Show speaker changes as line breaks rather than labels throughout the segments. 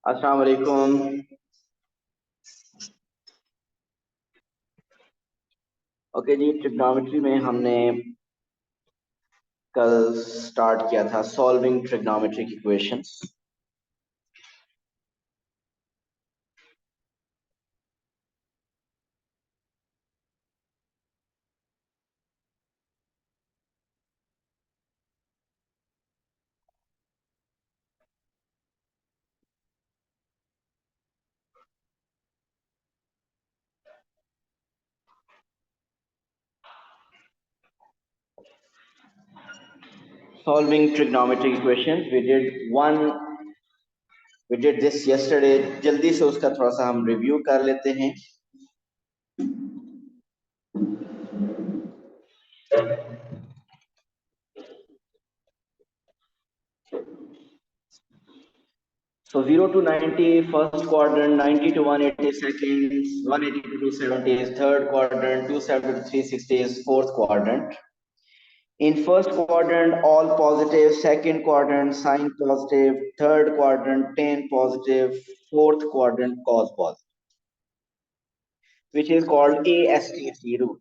अस्सलाम वालेकुम। ओके जी, ट्रिग्नोमेट्री में हमने कल स्टार्ट किया था solving trigonometric equations. Solving trigonometric equations we did this yesterday. जल्दी से उसका थोड़ा सा हम रिव्यू कर लेते हैं। So 0 to 90 first quadrant, 90 to 180 seconds, 180 to 270 is third quadrant, 270 to 360 is fourth quadrant. In first quadrant, all positive, second quadrant, sign positive, third quadrant, 10 positive, fourth quadrant, cos positive, which is called ASTC rule.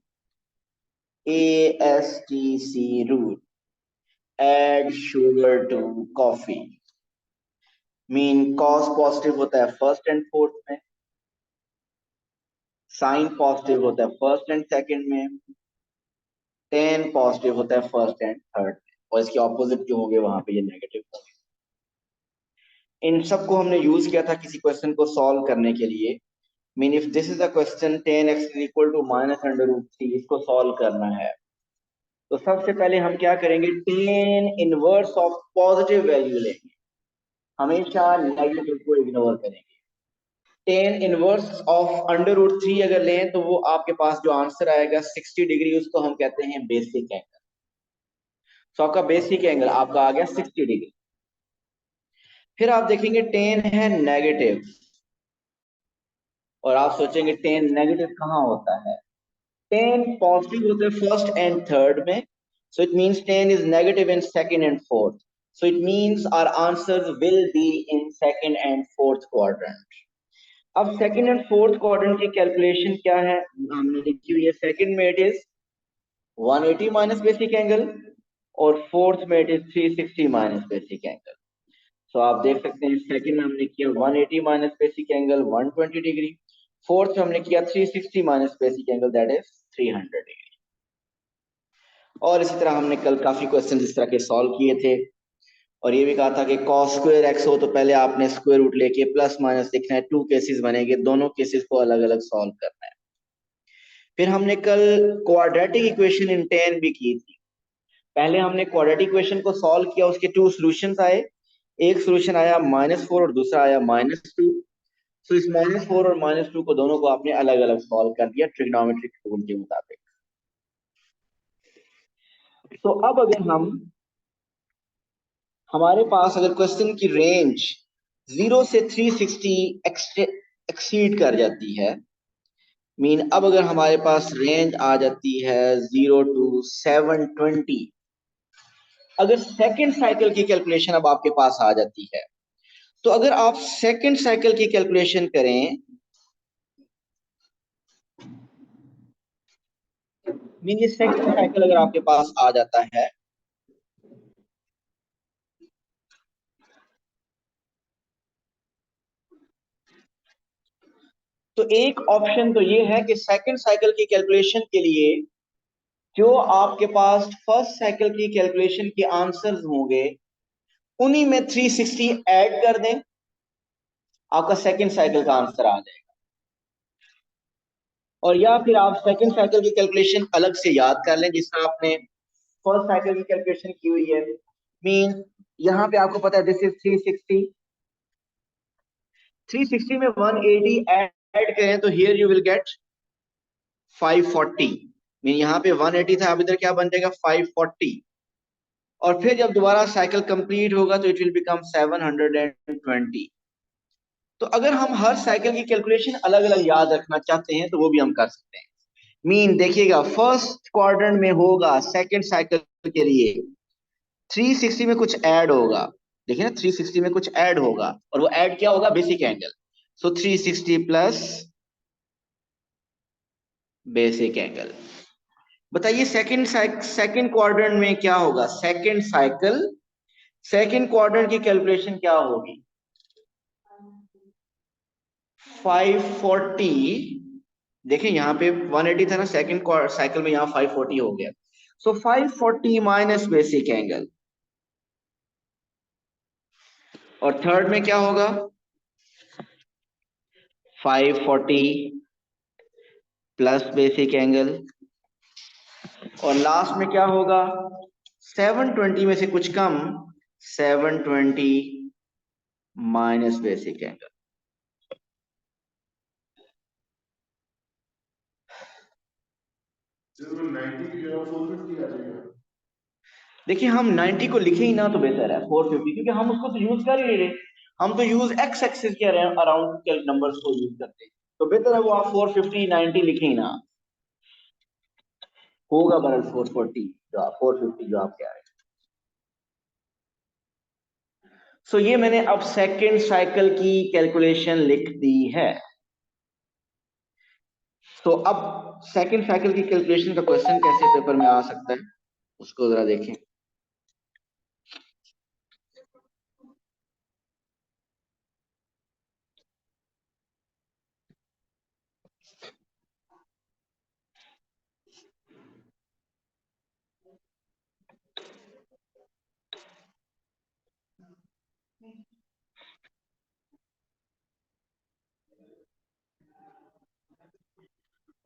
ASTC rule. Add sugar to coffee. Mean cos positive होता है first and fourth में, sign positive होता है first and second में, 10 positive होता है first and third में, और इसके opposite जो होंगे वहां पे ये नेगेटिव होंगे। इन सबको हमने यूज किया था किसी क्वेश्चन को सॉल्व करने के लिए। Mean if this is a question 10x is equal to -√3, इसको सॉल्व करना है तो सबसे पहले हम क्या करेंगे, 10 इनवर्स ऑफ पॉजिटिव वैल्यू लेंगे, हमेशा नेगेटिव को इग्नोर करेंगे। 10 इनवर्स ऑफ √3 अगर लें तो वो आपके पास जो आंसर आएगा 60 डिग्री, उसको हम कहते हैं बेसिक एंगल। तो आपका बेसिक एंगल आपका आ गया 60 डिग्री। फिर आप देखेंगे 10 है नेगेटिव, और आप सोचेंगे 10 नेगेटिव कहाँ होता है। 10 पॉजिटिव होते हैं फर्स्ट एंड थर्ड में, so it means 10 is negative in second and fourth, so it means our answers will be in second and fourth quadrant. अब सेकंड एंड फोर्थ क्वाड्रेंट की कैलकुलेशन क्या है, हमने लिखी हुई है। सेकंड में it is 180 minus basic angle, और फोर्थ में it is 360 minus basic angle. So आप देख सकते हैं सेकंड में हमने किया 180 minus basic angle 120 degree, fourth में हमने किया 360 minus basic angle that is 300 degree. और इसी तरह हमने कल काफी क्वेश्चन इस तरह के सॉल्व किए थे, और ये भी कहा था कि cos स्क्वायर x हो तो पहले आपने स्क्वायर रूट लेके प्लस माइनस लिखना है, 2 केसेस बनेंगे, दोनों केसेस को अलग अलग सॉल्व करना है। फिर हमने कल क्वाड्रेटिक इक्वेशन इन 10 भी की थी। पहले हमने क्वाड्रेटिक इक्वेशन को सॉल्व किया, उसके 2 सॉल्यूशंस आए, एक सॉल्यूशन आया -4 और दूसरा आया -2। तो इस -4 और -2 को दोनों को आपने अलग अलग सॉल्व कर दिया ट्रिग्नोमेट्रिक रूल के मुताबिक। तो अब अगर हमारे पास अगर क्वेश्चन की रेंज 0 से 360 एक्सीड कर जाती है, मीन अब अगर हमारे पास रेंज आ जाती है 0 टू 720, अगर सेकंड साइकिल की कैलकुलेशन अब आपके पास आ जाती है, तो अगर आप सेकंड साइकिल की कैलकुलेशन करें, मीन ये सेकंड साइकिल अगर आपके पास आ जाता है, तो एक ऑप्शन तो ये है कि सेकंड साइकिल की कैलकुलेशन के लिए जो आपके पास फर्स्ट साइकिल की कैलकुलेशन के आंसर्स होंगे उन्हीं में 360 ऐड कर दें, आपका सेकंड साइकिल का आंसर आ जाएगा। और या फिर आप सेकंड साइकिल की कैलकुलेशन अलग से याद कर लें, जिसमें आपने फर्स्ट साइकिल की कैलकुलेशन की हुई है। मीन यहाँ पे आपको पता है दिस इज 360, 360 में 180 ऐड करें तो here you will gate 540। Mean यहाँ पे 180 था, अब इधर क्या बन जाएगा 540, और फिर जब दोबारा साइकिल कंप्लीट होगा तो इट विल बिकम 720। तो अगर हम हर साइकिल की कैलकुलेशन अलग अलग याद रखना चाहते हैं तो वो भी हम कर सकते हैं। मीन देखिएगा फर्स्ट क्वाड्रेंट में होगा सेकंड साइकिल के लिए 360 में कुछ ऐड होगा, देखिए ना 360 में कुछ ऐड होगा और वो ऐड क्या होगा, बेसिक एंगल। सो 360 प्लस बेसिक एंगल। बताइए सेकंड क्वाड्रेंट में क्या होगा, सेकंड क्वाड्रेंट की कैलकुलेशन क्या होगी, 540। देखिए यहाँ पे 180 था ना, सेकंड साइकिल में यहाँ 540 हो गया। सो 540 माइनस बेसिक एंगल। और थर्ड में क्या होगा, 540 प्लस बेसिक एंगल। और लास्ट में क्या होगा, 720 में से कुछ कम, 720 माइनस बेसिक एंगल। देखिए हम 90 को लिखे ही ना तो बेहतर है 450, क्योंकि हम उसको तो यूज कर ही नहीं रहे, हम तो यूज एक्स एक्सिस के अराउंड के नंबर्स को यूज करते हैं, तो बेहतर है वो आप 450 90 लिखे ही ना। होगा बरल 440 जो आप 450 जो आप कह रहे हैं। सो ये मैंने अब सेकेंड साइकिल की कैलकुलेशन लिख दी है। तो अब सेकेंड साइकिल की कैलकुलेशन का क्वेश्चन कैसे पेपर में आ सकता है, उसको जरा देखें।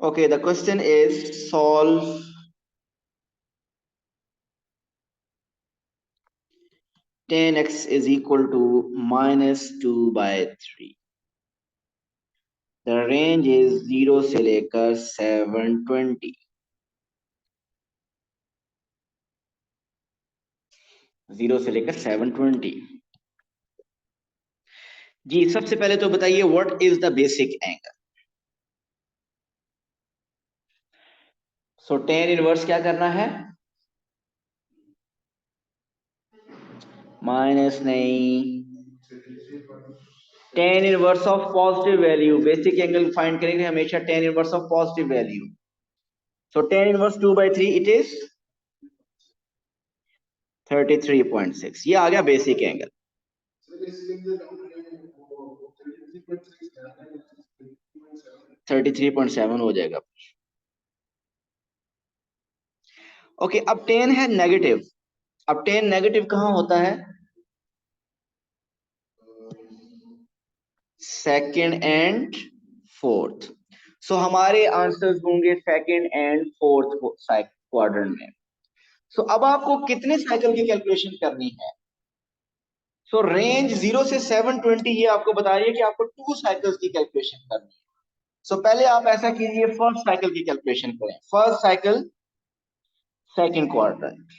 Okay, the question is solve tan x is equal to -2/3। The range is 0 से लेकर 720। 0 से लेकर 720। जी सबसे पहले तो बताइए what is the basic angle. So tan inverse क्या करना है, माइनस नहीं, tan inverse of positive value, basic angle find करेंगे हमेशा tan inverse of positive value. So tan inverse 2/3 it is 33.6, ये आ गया बेसिक एंगल। 33.7 हो जाएगा। ओके अब tan है नेगेटिव, अब tan नेगेटिव कहां होता है, सेकंड एंड फोर्थ। सो हमारे आंसर्स होंगे सेकंड एंड फोर्थ क्वाड्रेंट में। सो अब आपको कितने साइकिल की कैलकुलेशन करनी है। सो रेंज 0 से 720 ये आपको बता रही है कि आपको 2 साइकिल्स की कैलकुलेशन करनी है। सो पहले आप ऐसा कीजिए, फर्स्ट साइकिल की कैलकुलेशन करें, first cycle second quadrant,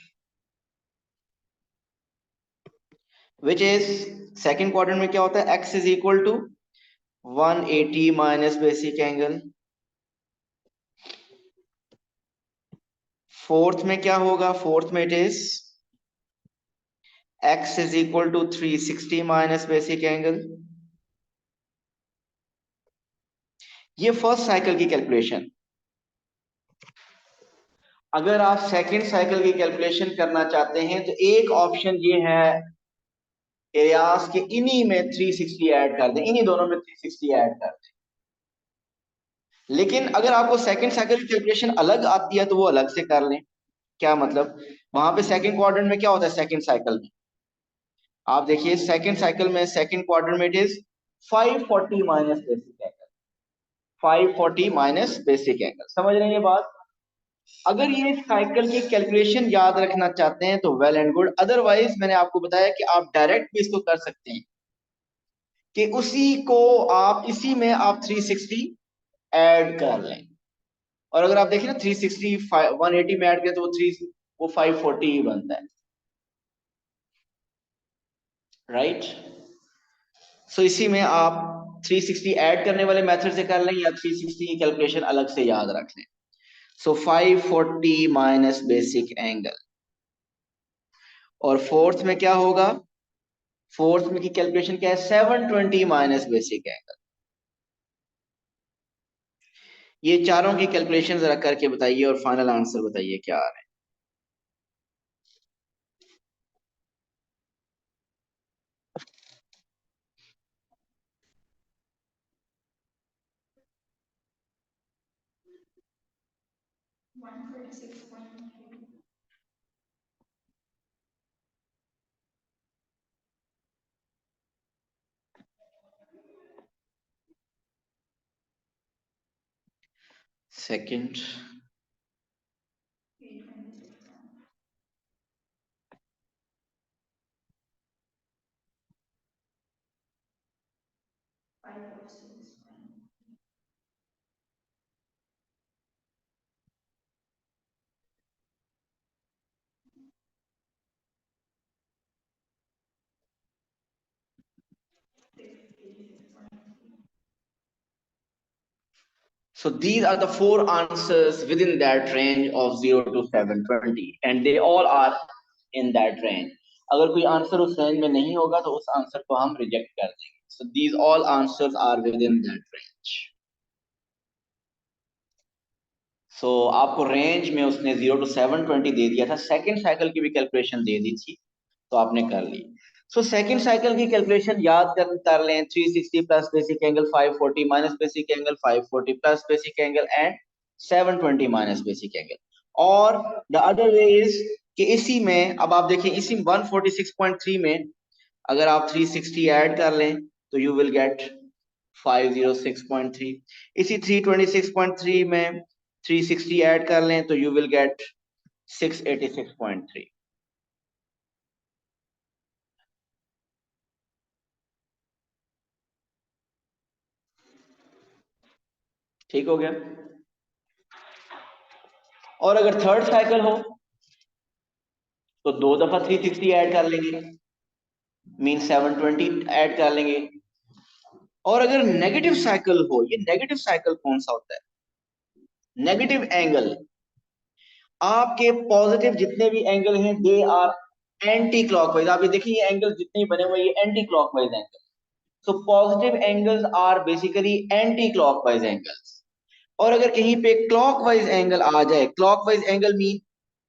which is second quadrant में क्या होता है, x is equal to 180 minus basic angle. Fourth में क्या होगा, फोर्थ में it is x is equal to 360 minus basic angle. ये फर्स्ट साइकिल की कैलकुलेशन। अगर आप सेकंड साइकिल की कैलकुलेशन करना चाहते हैं तो एक ऑप्शन ये है, एरियाज के इन्हीं में 360 ऐड कर दें, इन्हीं दोनों में 360 ऐड कर दें। लेकिन अगर आपको सेकंड साइकिल की कैलकुलेशन अलग आती है तो वो अलग से कर लें। क्या मतलब, वहां पे सेकंड क्वाड्रेंट में क्या होता है, सेकंड साइकिल में आप देखिए, सेकंड साइकिल में सेकंड क्वाड्रेंट में it is 540 minus basic angle, 540 minus basic angle, समझ रहे हैं ये बात। अगर ये साइकिल की कैलकुलेशन याद रखना चाहते हैं तो वेल एंड गुड, अदरवाइज मैंने आपको बताया कि आप डायरेक्ट भी इसको कर सकते हैं कि उसी को आप इसी में आप 360 ऐड कर लें। और अगर आप देखें ना 360 180 में ऐड करें तो वो 540 ही बनता है, राइट। सो इसी में आप 360 ऐड करने वाले मेथड से कर लें या 360 की कैलकुलेशन अलग से याद रख लें। सो 540 माइनस बेसिक एंगल। और फोर्थ में क्या होगा, फोर्थ में की कैलकुलेशन क्या है, 720 माइनस बेसिक एंगल। ये चारों की कैलकुलेशन जरा करके बताइए और फाइनल आंसर बताइए क्या आ रहा है। Second, so these are the four answers within that range of 0 to 720 and they all are in that range. अगर कोई आंसर उस रेंज में नहीं होगा तो उस आंसर को हम रिजेक्ट कर देंगे. So these all answers are within that range. So आपको रेंज में उसने 0 to 720 दे दिया था. सेकंड साइकिल की भी कैलकुलेशन दे दी थी तो आपने कर ली. सो सेकंड साइकिल की कैलकुलेशन याद कर लें. 360 plus basic angle 540 minus basic angle 540 plus basic angle and 720 minus basic angle. और द अदर वे इज कि इसी में अब आप देखिए इसी 146.3 में अगर आप 360 ऐड कर लें तो यू विल गेट 506.3. इसी 326.3 में 360 ऐड कर लें तो यू विल गेट 686.3. ठीक हो गया. और अगर थर्ड साइकिल हो तो दो दफा 360 ऐड कर लेंगे, मीन 720 ऐड कर लेंगे. और अगर नेगेटिव साइकिल हो, ये नेगेटिव साइकिल कौन सा होता है? नेगेटिव एंगल, आपके पॉजिटिव जितने भी एंगल हैं दे आर एंटी क्लॉकवाइज. आप ये देखिए ये एंगल जितने बने हुए ये anti clockwise angle. So positive angles are basically anti clockwise angles. और अगर कहीं पे क्लॉकवाइज एंगल आ जाए, क्लॉकवाइज एंगल मीन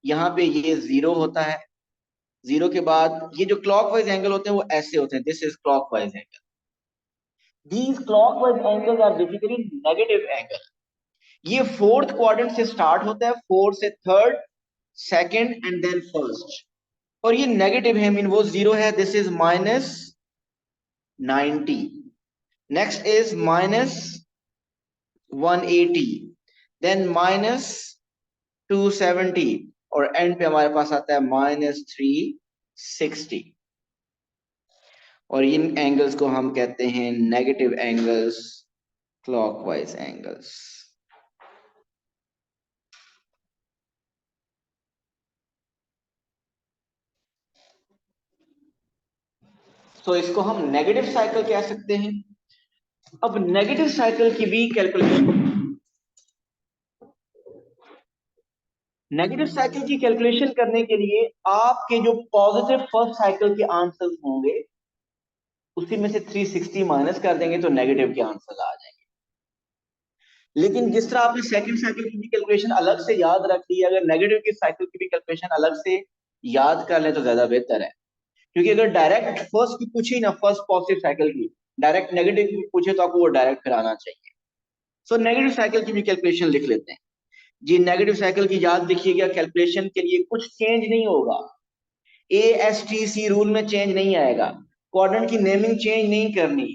यहाँ पे ये जीरो होता है, जीरो के बाद ये जो क्लॉकवाइज एंगल होते हैं वो ऐसे होते हैं. This is clockwise angle. These clockwise angles are basically negative angle. ये फोर्थ क्वाड्रेंट से स्टार्ट होता है, फोर्थ से third, second and then first. और ये नेगेटिव है, मीन वो जीरो है. This is minus 90. Next is minus 180, then minus 270 और एंड पे हमारे पास आता है माइनस 360. और इन एंगल्स को हम कहते हैं नेगेटिव एंगल्स, क्लॉकवाइज एंगल्स. तो इसको हम नेगेटिव साइकिल कह सकते हैं. अब नेगेटिव साइकिल की भी कैलकुलेशन, नेगेटिव साइकिल की कैलकुलेशन करने के लिए आपके जो पॉजिटिव फर्स्ट साइकिल के आंसर्स होंगे उसी में से 360 माइनस कर देंगे तो नेगेटिव के आंसर आ जाएंगे. लेकिन जिस तरह आपने सेकंड साइकिल की भी कैलकुलेशन अलग से याद रख ली, अगर नेगेटिव की साइकिल की भी कैलकुलेशन अलग से याद कर लें तो ज्यादा बेहतर है. क्योंकि अगर डायरेक्ट फर्स्ट की पूछी ना, फर्स्ट पॉजिटिव साइकिल की, डायरेक्ट नेगेटिव की पूछे तो आपको वो डायरेक्ट फिर आना चाहिए. सो नेगेटिव साइकिल की भी कैलकुलेशन लिख लेते हैं जी. नेगेटिव साइकिल की याद लिखिएगा. कैलकुलेशन के लिए कुछ चेंज नहीं होगा, ASTC रूल में चेंज नहीं आएगा, क्वाड्रेंट की नेमिंग चेंज नहीं करनी.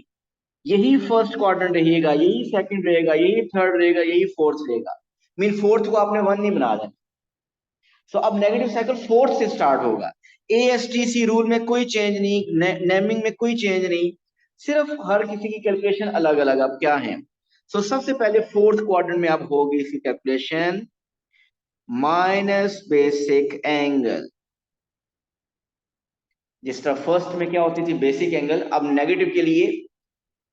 यही फर्स्ट क्वाड्रेंट रहेगा, यही सेकंड रहेगा, यही थर्ड रहेगा, यही फोर्थ रहेगा. मीन फोर्थ को आपने वन नहीं बना देना. सो अब नेगेटिव साइकिल फोर्थ से स्टार्ट होगा. ASTC रूल में कोई चेंज नहीं, नेमिंग में कोई चेंज नहीं, सिर्फ हर किसी की कैलकुलेशन अलग अलग. अब क्या है? सो सबसे पहले फोर्थ क्वाड्रेंट में अब होगी इसकी कैलकुलेशन माइनस बेसिक एंगल. जिस तरह फर्स्ट में क्या होती थी बेसिक एंगल, अब नेगेटिव के लिए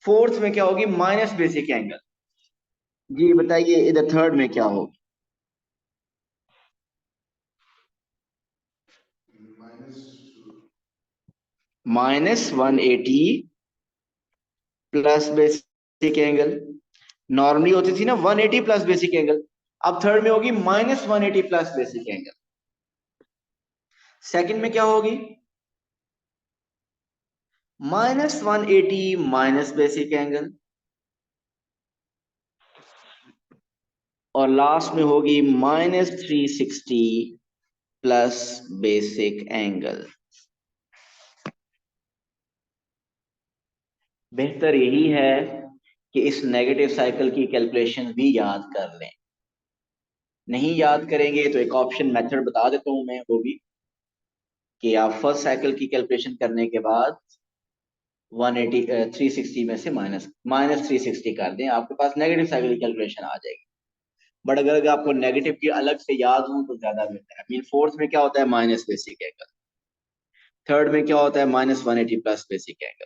फोर्थ में क्या होगी? Minus basic angle. जी बताइए इधर थर्ड में क्या होगी? -180 प्लस बेसिक एंगल। नॉर्मली होती थी ना 180 प्लस बेसिक एंगल, अब थर्ड में होगी -180 प्लस बेसिक एंगल। सेकंड में क्या होगी? -180 माइनस बेसिक एंगल, और लास्ट में होगी -360 प्लस बेसिक एंगल। बेहतर यही है कि इस नेगेटिव साइकिल की कैलकुलेशन भी याद कर लें। नहीं याद करेंगे तो एक ऑप्शन मेथड बता देता हूं मैं, वो भी कि आप फर्स्ट साइकिल की कैलकुलेशन करने के बाद 180 360 में से माइनस 360 कर दें, आपके पास नेगेटिव साइकिल की कैलकुलेशन आ जाएगी। बट अगर आपको नेगेटिव की अलग से याद हो तो ज्यादा बेहतर है। मीन फोर्थ में क्या होता है? Minus basic angle. थर्ड में क्या होता है? -180 प्लस बेसिक एंगल।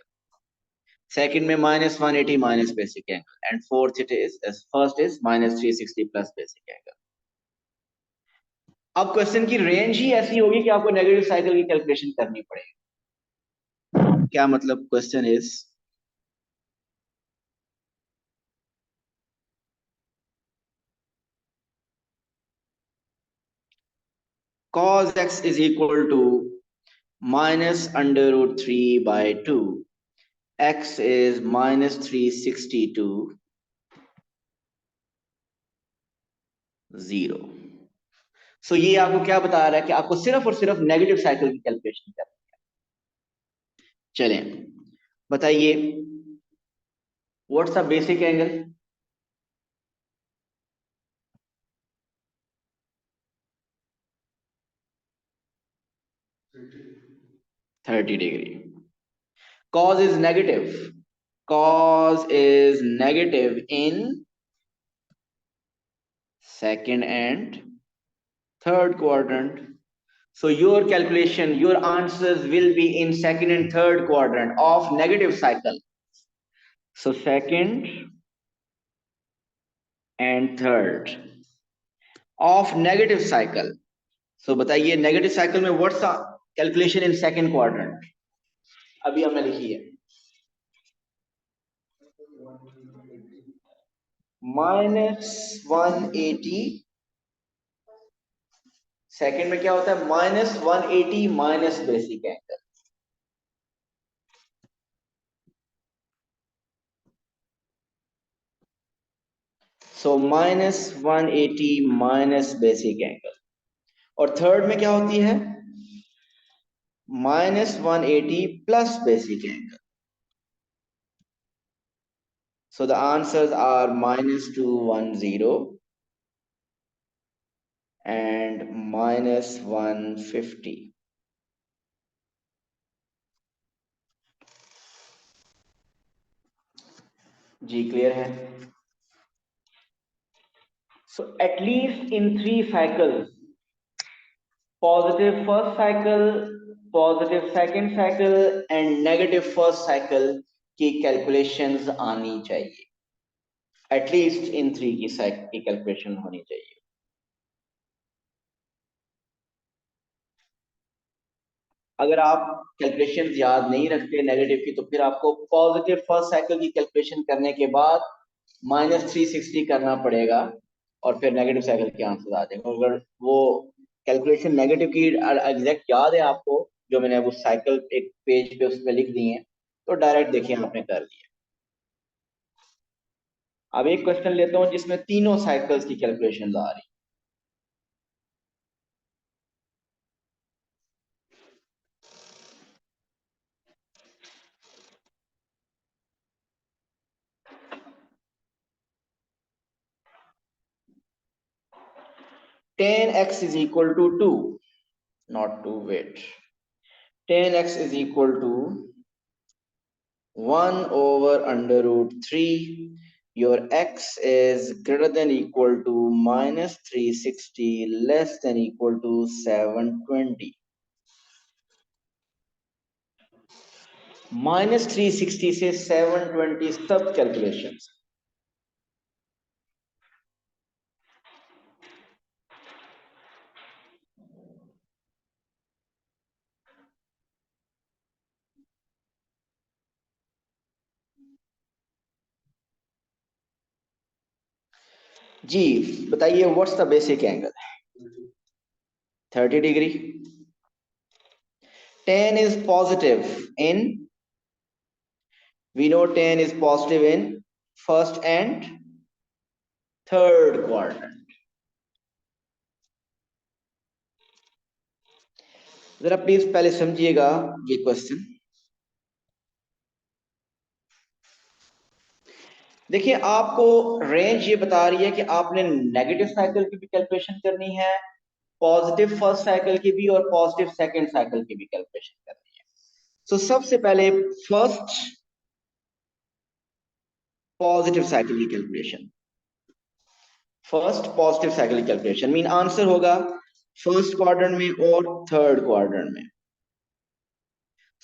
सेकंड में -180 minus basic angle, and fourth it is first is -360 plus basic angle. अब क्वेश्चन की रेंज ही ऐसी होगी कि आपको नेगेटिव साइकिल की कैलकुलेशन करनी पड़ेगी। क्या मतलब? Question is cos x is equal to -√3/2. X is -362, 0। सो ये आपको क्या बता रहा है कि आपको सिर्फ और सिर्फ नेगेटिव साइकिल की कैलकुलेशन करनी है। चलें, बताइए what's the basic angle? 30 degree. Cos is negative. Cos is negative in second and third quadrant. So your calculation, your answers will be in second and third quadrant of negative cycle. So second and third of negative cycle. So बताइए negative cycle में what's the calculation in second quadrant? अभी हमने लिखी है -180। Second में क्या होता है? -180 minus basic angle. So -180 minus basic angle. और थर्ड में क्या होती है? -180 plus basic angle. So the answers are -210 and -150. जी क्लियर है? So at least in 3 cycles, positive first cycle, positive second cycle and negative first cycle की calculations आनी चाहिए। एटलीस्ट इन 3 की कैलकुलेशन होनी चाहिए। अगर आप कैलकुलेशन याद नहीं रखते नेगेटिव की, तो फिर आपको पॉजिटिव फर्स्ट साइकिल की कैलकुलेशन करने के बाद -360 करना पड़ेगा और फिर नेगेटिव साइकिल के आंसर आ जाएंगे। अगर वो कैलकुलेशन नेगेटिव की एग्जैक्ट याद है आपको, जो मैंने वो साइकिल एक पेज पे उस पर लिख दी है, तो डायरेक्ट देखिए आपने कर लिया। अब एक क्वेश्चन लेता हूं जिसमें तीनों साइकिल्स की कैलकुलेशन आ रही। 10x is equal to 2, not 2, wait, 10x is equal to 1 over √3. Your x is greater than equal to -360 less than equal to 720. -360 से 720 सब कैलकुलेशन। जी बताइए, what's the basic angle? 30 degree. tan is positive in, we know tan is positive in first and third quadrant. जरा please पहले समझिएगा ये question. देखिए, आपको range ये बता रही है कि आपने नेगेटिव साइकिल की भी कैलकुलेशन करनी है, पॉजिटिव फर्स्ट साइकिल की भी, और पॉजिटिव सेकंड साइकिल की भी कैलकुलेशन करनी है। तो सबसे पहले फर्स्ट पॉजिटिव साइकिल की कैलकुलेशन, फर्स्ट पॉजिटिव साइकिल की कैलकुलेशन मीन आंसर होगा फर्स्ट क्वाड्रेंट में और थर्ड क्वाड्रेंट में।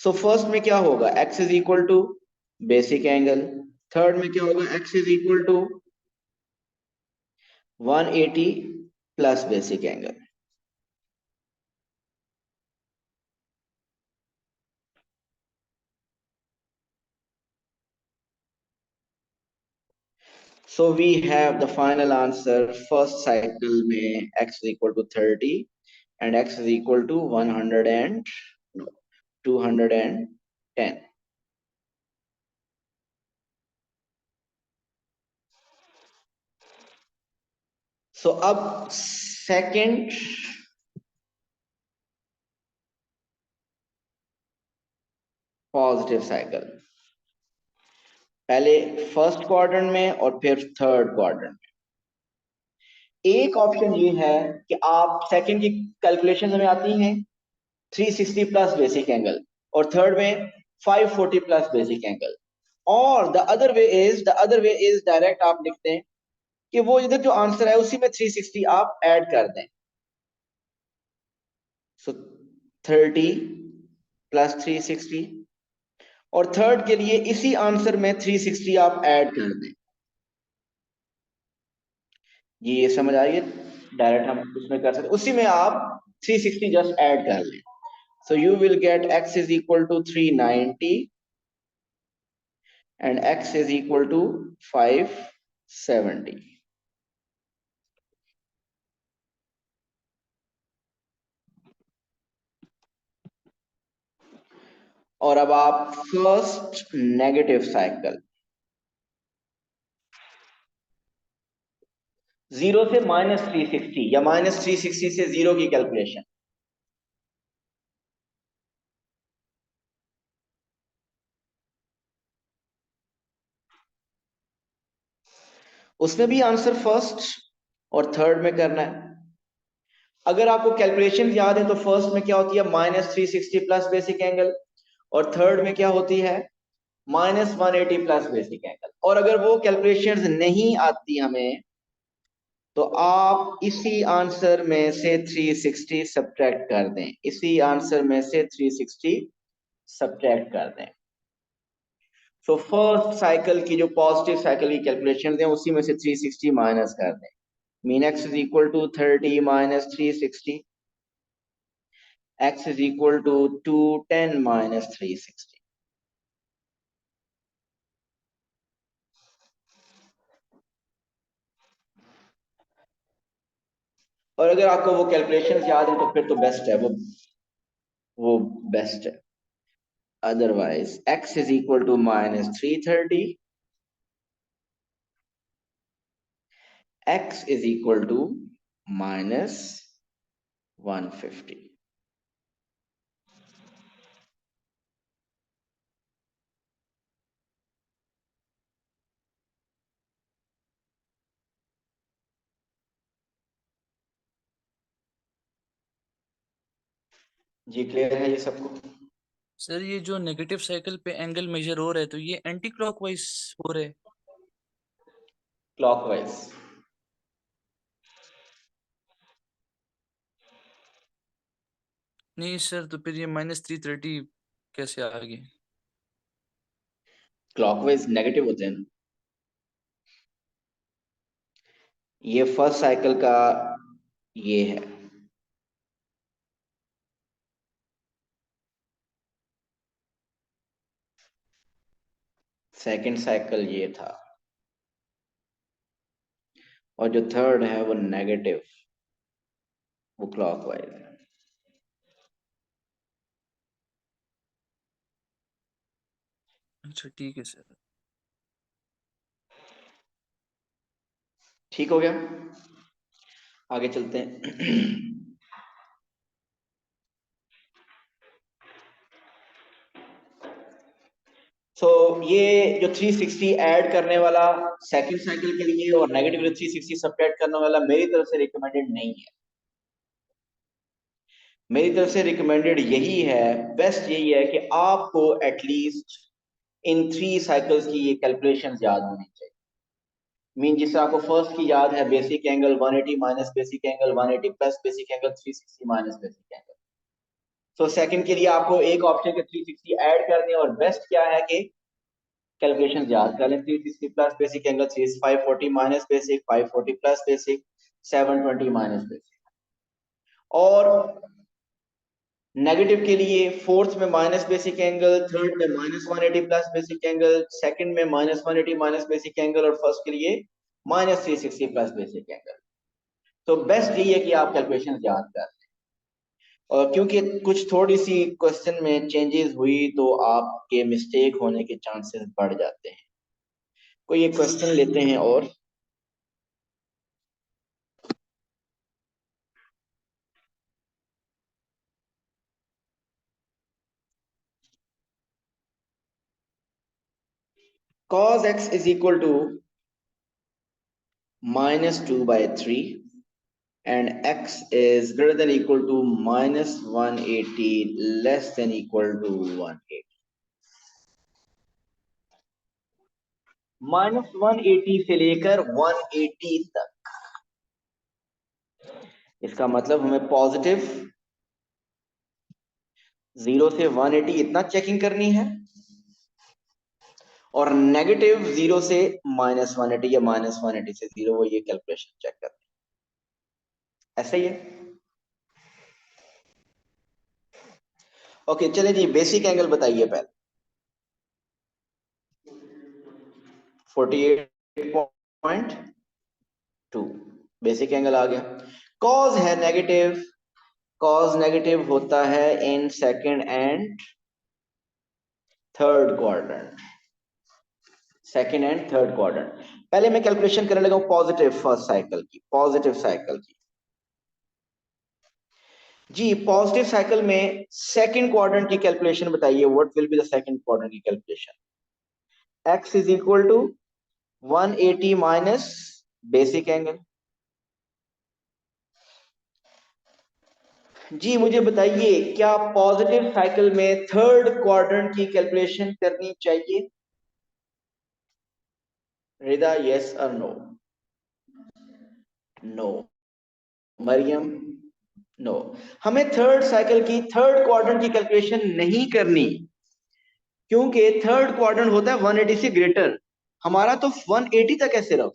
सो फर्स्ट में क्या होगा, x is equal to basic angle, third में क्या होगा, x is equal to 180 plus basic angle. So we have the final answer, first cycle में x is equal to 30 and x is equal to 100 and no, 210. So अब second positive cycle, पहले first quadrant में और फिर third quadrant में। एक option ये है कि आप सेकंड की कैलकुलेशन हमें आती हैं 360 प्लस बेसिक एंगल, और थर्ड में 540 प्लस बेसिक एंगल। और the other way is direct आप लिखते हैं कि वो इधर जो आंसर है उसी में 360 आप ऐड कर दें। सो 30 प्लस 360, और थर्ड के लिए इसी आंसर में 360 आप ऐड कर दें। ये समझ आइए, डायरेक्ट हम उसमें कर सकते, उसी में आप 360 जस्ट ऐड कर लें। So you will get x is equal to 390 and x is equal to 570. और अब आप फर्स्ट नेगेटिव साइकिल, 0 से -360 या -360 से 0 की कैलकुलेशन। उसमें भी आंसर फर्स्ट और थर्ड में करना है। अगर आपको कैलकुलेशन याद है तो फर्स्ट में क्या होती है, -360 प्लस बेसिक एंगल, और थर्ड में क्या होती है, -180 प्लस बेसिक एंगल। और अगर वो कैलकुलेशंस नहीं आती हमें, तो आप इसी आंसर में से 360 सब्ट्रैक्ट कर दें, इसी आंसर में से 360 सब्ट्रैक्ट कर दें। सो फर्स्ट साइकिल की जो पॉजिटिव साइकिल की कैलकुलेशन है उसी में से 360 माइनस कर दें। Mean x is equal to 30 minus 360, x is equal to 210 minus 360। और अगर आपको वो कैलकुलेशन याद है तो फिर तो बेस्ट है, वो बेस्ट है। Otherwise x is equal to -330, x is equal to -150। जी क्लियर है ये सबको?
सर ये जो नेगेटिव साइकिल पे एंगल मेजर हो रहा है तो ये एंटी क्लॉकवाइज हो रहा है?
क्लॉकवाइज।
नहीं सर, तो फिर ये -330 कैसे आ गई?
क्लॉकवाइज नेगेटिव होते हैं ना। ये फर्स्ट साइकिल का ये है, सेकंड साइकिल ये था, और जो थर्ड है वो नेगेटिव, वो क्लॉकवाइज है।
अच्छा ठीक है सर।
ठीक हो गया, आगे चलते हैं। ये जो 360 ऐड करने वाला सेकंड साइकिल के लिए और नेगेटिव 360 सब्ट्रैक्ट करने वाला मेरी तरफ से रिकमेंडेड नहीं है। मेरी तरफ से रिकमेंडेड यही है, बेस्ट यही है कि आपको एटलीस्ट इन 3 साइकिल्स की ये कैलकुलेशन याद होनी चाहिए। मीन जिससे आपको फर्स्ट की याद है basic angle 180 minus basic angle 180 plus basic angle 360 minus basic angle. तो सेकंड के लिए आपको एक ऑप्शन के 360 ऐड करने, और बेस्ट क्या है कि कैलकुलेशन याद कर लें। 360 plus basic angle 540 minus basic, 540 plus basic, 720 minus basic. और नेगेटिव के लिए फोर्थ में माइनस बेसिक एंगल, थर्ड में minus 180 plus basic angle, second में माइनस 180 माइनस बेसिक एंगल, और फर्स्ट के लिए माइनस 360 प्लस बेसिक एंगल। तो बेस्ट यही है कि आप कैलकुलेशन याद कर लें, और क्योंकि कुछ थोड़ी सी क्वेश्चन में चेंजेस हुई तो आपके मिस्टेक होने के चांसेस बढ़ जाते हैं। कोई एक क्वेश्चन लेते हैं और cos x is equal to -2/3 and x is greater than equal to -180 less than equal to 180। -180 से लेकर 180 तक, इसका मतलब हमें पॉजिटिव 0 से 180 इतना चेकिंग करनी है, और नेगेटिव 0 से -180 या -180 से 0, वो ये कैलकुलेशन चेक करनी है। ऐसा ही है। ओके चलिए जी, बेसिक एंगल बताइए पहले। 48.2 बेसिक एंगल आ गया। कॉज है नेगेटिव, कॉज नेगेटिव होता है in second and third quadrant, second and third quadrant. पहले मैं कैलकुलेशन करने लगा हूं पॉजिटिव फर्स्ट साइकिल की, पॉजिटिव साइकिल की। जी पॉजिटिव साइकिल में सेकंड क्वाड्रेंट की कैलकुलेशन बताइए, what will be the second quadrant की calculation. x is equal to 180 minus basic angle. जी मुझे बताइए, क्या पॉजिटिव साइकिल में थर्ड क्वाड्रेंट की कैलकुलेशन करनी चाहिए? रिदा यस और नो? नो। मरियम नो। हमें थर्ड साइकिल की थर्ड क्वाड्रेंट की कैलकुलेशन नहीं करनी, क्योंकि थर्ड क्वाड्रेंट होता है 180 से ग्रेटर, हमारा तो 180 तक है सिर्फ।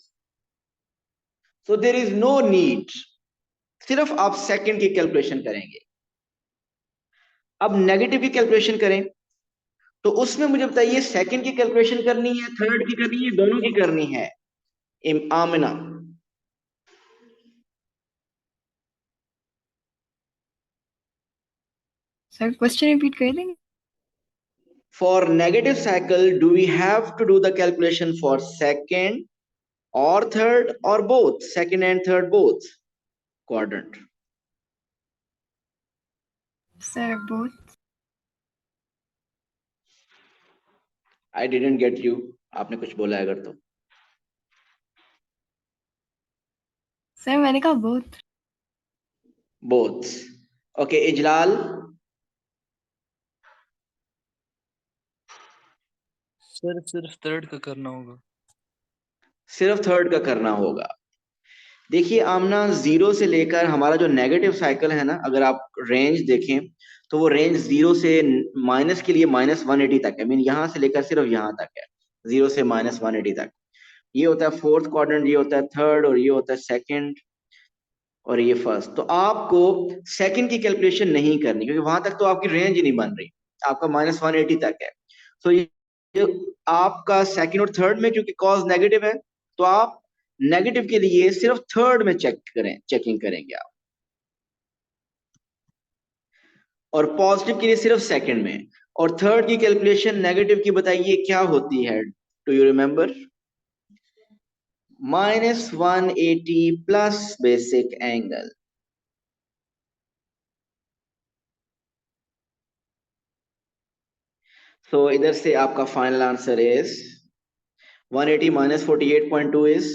So there is no need, सिर्फ आप सेकंड की कैलकुलेशन करेंगे। अब नेगेटिव की कैलकुलेशन करें तो उसमें मुझे बताइए सेकंड की कैलकुलेशन करनी है, थर्ड की करनी है, दोनों की करनी है? आमिना।
सर क्वेश्चन रिपीट कर देंगे?
For negative cycle, do we have to do the calculation for second or third or both? Second and third both quadrant.
Sir both.
I didn't get you. आपने कुछ बोला अगर तो।
सर मैंने कहा both.
Both. Okay, Ijlal.
Sir सिर्फ third का करना होगा।
सिर्फ थर्ड का करना होगा। देखिए आमना, 0 से लेकर हमारा जो नेगेटिव साइकिल है ना, अगर आप रेंज देखें तो वो रेंज 0 से माइनस के लिए -180 तक है। मीन यहां से लेकर सिर्फ यहां तक है, 0 से -180 तक। ये होता है फोर्थ क्वाड्रेंट, ये होता है थर्ड, और ये होता है सेकंड, और ये फर्स्ट। तो आपको सेकंड की कैलकुलेशन नहीं करनी, क्योंकि वहां तक तो आपकी रेंज ही नहीं बन रही, आपका -180 तक है। तो ये आपका सेकंड और थर्ड में क्योंकि कॉज नेगेटिव है, तो आप नेगेटिव के लिए सिर्फ थर्ड में चेकिंग करेंगे आप, और पॉजिटिव के लिए सिर्फ सेकंड में। और थर्ड की कैलकुलेशन नेगेटिव की बताइए क्या होती है, do you remember? -180 plus basic angle. So इधर से आपका final answer is 180 minus 48.2 is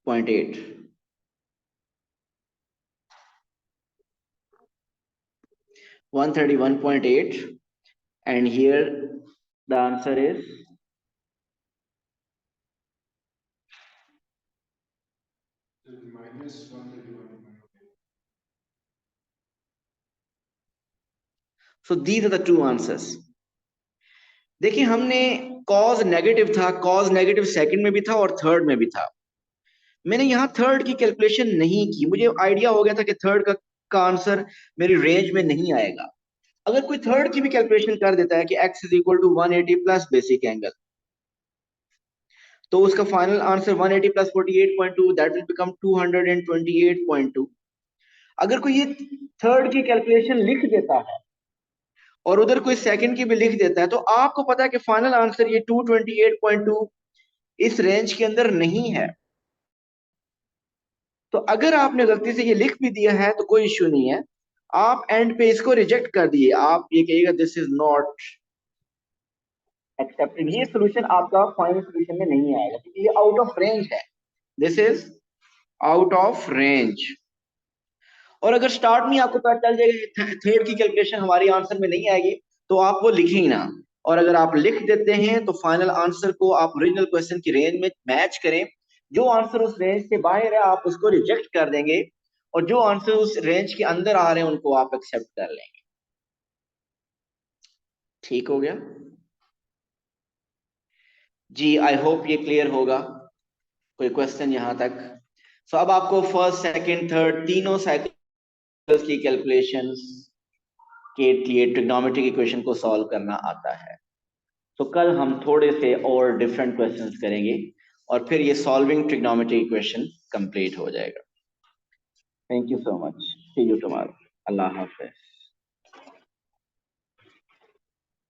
0.8. 131.8, and here the answer is so these are the two answers. देखिए हमने कॉज नेगेटिव था, कॉज नेगेटिव सेकंड में भी था और थर्ड में भी था। मैंने यहाँ थर्ड की कैलकुलेशन नहीं की, मुझे आइडिया हो गया था कि थर्ड का आंसर मेरी रेंज में नहीं आएगा। अगर कोई थर्ड की भी कैलकुलेशन कर देता है कि x is equal to 180 plus basic angle, तो उसका final answer 180 plus 48.2 that will become 228.2। अगर कोई ये थर्ड की कैलकुलेशन लिख देता है और उधर कोई सेकंड की भी लिख देता है, तो आपको पता है कि फाइनल आंसर ये 228.2 इस रेंज के अंदर नहीं है। तो अगर आपने गलती से ये लिख भी दिया है तो कोई इश्यू नहीं है, आप एंड पे इसको रिजेक्ट कर दिए, आप ये कहिएगा दिस इज नॉट एक्सेप्टेड, ये सोल्यूशन आपका फाइनल सोल्यूशन में नहीं आएगा क्योंकि ये आउट ऑफ रेंज है, this is out of range. और अगर स्टार्ट में आपको पता चल जाएगा थर्ड की कैलकुलेशन हमारी आंसर में नहीं आएगी, तो आप वो लिखें ही ना। और अगर आप लिख देते हैं तो फाइनल आंसर को आप ओरिजिनल क्वेश्चन की रेंज में मैच करें, जो आंसर उस रेंज से बाहर है आप उसको रिजेक्ट कर देंगे, और जो आंसर उस रेंज के अंदर आ रहे हैं उनको आप एक्सेप्ट कर लेंगे। ठीक हो गया जी, आई होप ये क्लियर होगा। कोई क्वेश्चन यहां तक? सो अब आपको फर्स्ट सेकंड थर्ड तीनों साइकिल्स की कैलकुलेशंस के लिए ट्रिग्नोमेट्रिक इक्वेशन को सॉल्व करना आता है। तो कल हम थोड़े से और डिफरेंट क्वेश्चंस करेंगे और फिर ये सॉल्विंग ट्रिग्नोमेट्रिक इक्वेशन कंप्लीट हो जाएगा। Thank you so much, see you tomorrow, अल्लाह हाफिज।